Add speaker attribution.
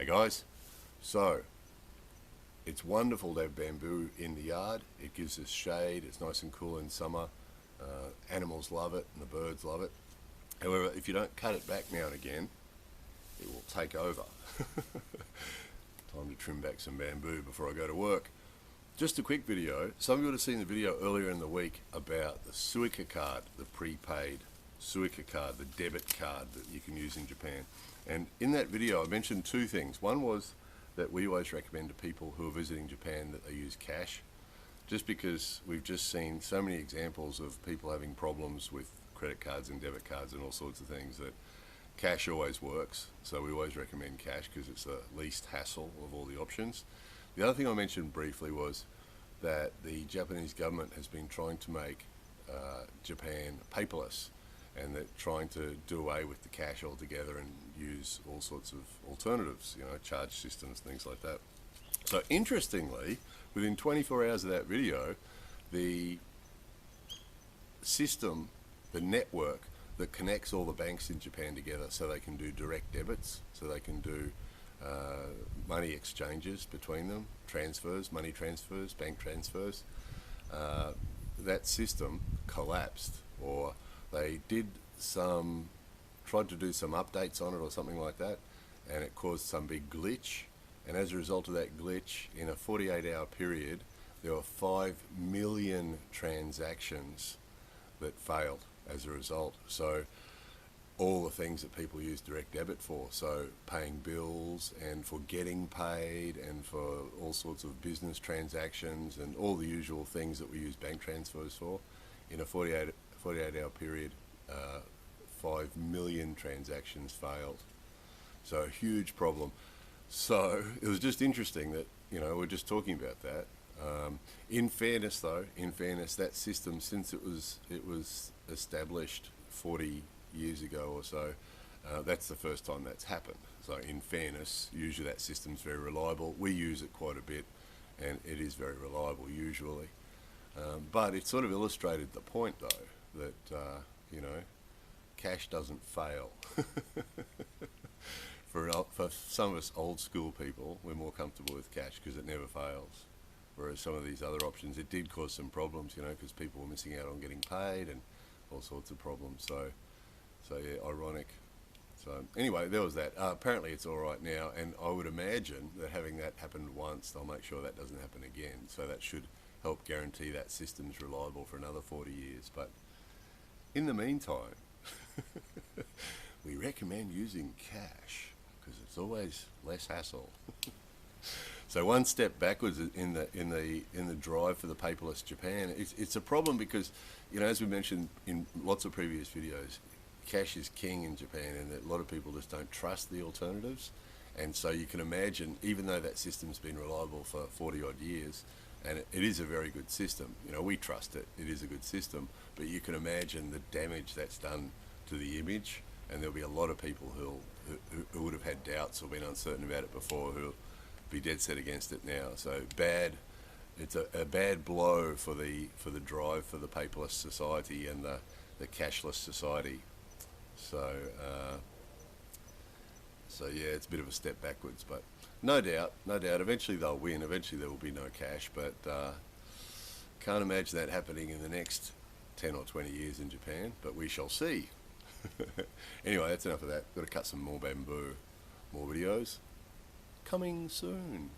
Speaker 1: Hey guys, so it's wonderful to have bamboo in the yard. It gives us shade, it's nice and cool in summer. Animals love it and the birds love it. However, if you don't cut it back now and again, it will take over. Time to trim back some bamboo before I go to work. Just a quick video. Some of you would have seen the video earlier in the week about the Suica card, the prepaid Suica card, the debit card that you can use in Japan. And in that video I mentioned two things. One was that we always recommend to people who are visiting Japan that they use cash, just because we've just seen so many examples of people having problems with credit cards and debit cards and all sorts of things, that cash always works. So we always recommend cash because it's the least hassle of all the options. The other thing I mentioned briefly was that the Japanese government has been trying to make Japan paperless, and that trying to do away with the cash altogether and use all sorts of alternatives, charge systems, things like that. So interestingly, within 24 hours of that video, the system, the network that connects all the banks in Japan together so they can do direct debits, so they can do money exchanges between them, transfers, money transfers, bank transfers, that system collapsed, or they tried to do some updates on it or something like that, and it caused some big glitch. And as a result of that glitch, in a 48-hour period, there were 5 million transactions that failed as a result. So all the things that people use direct debit for, so paying bills and for getting paid and for all sorts of business transactions and all the usual things that we use bank transfers for, in a 48-hour period, 5 million transactions failed. So a huge problem. So it was just interesting that, we're just talking about that. In fairness, that system, since it was established 40 years ago or so, that's the first time that's happened. So in fairness, usually that system's very reliable. We use it quite a bit, and it is very reliable usually. But it sort of illustrated the point, though, that cash doesn't fail. For some of us old school people, we're more comfortable with cash because it never fails. Whereas some of these other options, it did cause some problems, because people were missing out on getting paid and all sorts of problems. So yeah, ironic. So anyway, there was that. Apparently it's all right now, and I would imagine that having that happened once, they'll make sure that doesn't happen again. So that should help guarantee that system's reliable for another 40 years. But in the meantime, we recommend using cash because it's always less hassle. So one step backwards in the drive for the paperless Japan. It's a problem because, as we mentioned in lots of previous videos, cash is king in Japan, and that a lot of people just don't trust the alternatives. And so you can imagine, even though that system's been reliable for 40 odd years, and it is a very good system, we trust it, it is a good system, but you can imagine the damage that's done to the image, and there'll be a lot of people who would have had doubts or been uncertain about it before who'll be dead set against it now. So it's a bad blow for the drive for the paperless society and the cashless society. So yeah, it's a bit of a step backwards, but no doubt, eventually they'll win. Eventually there will be no cash, but can't imagine that happening in the next 10 or 20 years in Japan, but we shall see. Anyway, that's enough of that. Got to cut some more bamboo. More videos coming soon.